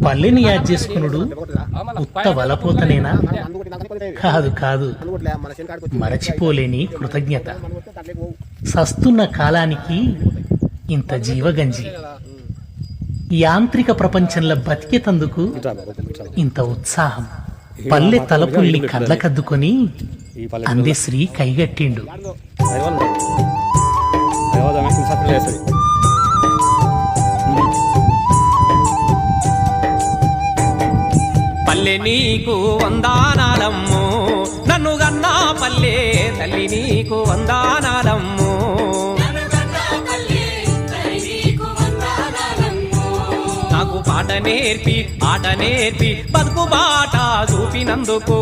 పల్లెని యాద్ చేసుకునుడు ఉత్త వలపోతనేనా? కాదు కాదు, మరచిపోలేని కృతజ్ఞత. సస్తున్న కాలానికి ఇంత జీవగంజి, యాంత్రిక ప్రపంచంలో బతికేతందుకు ఇంత ఉత్సాహం. పల్లె తలపుల్ని కళ్ళకద్దుకొని అందశ్రీ కైగట్టిండు. పల్లె నీకు వందానాలమ్ము, నన్ను గన్నా పల్లె తల్లి నీకు వందానాలమ్ము. నాకు పాట నేర్పి ఆట నేర్పి బతుకు బాట చూపినందుకు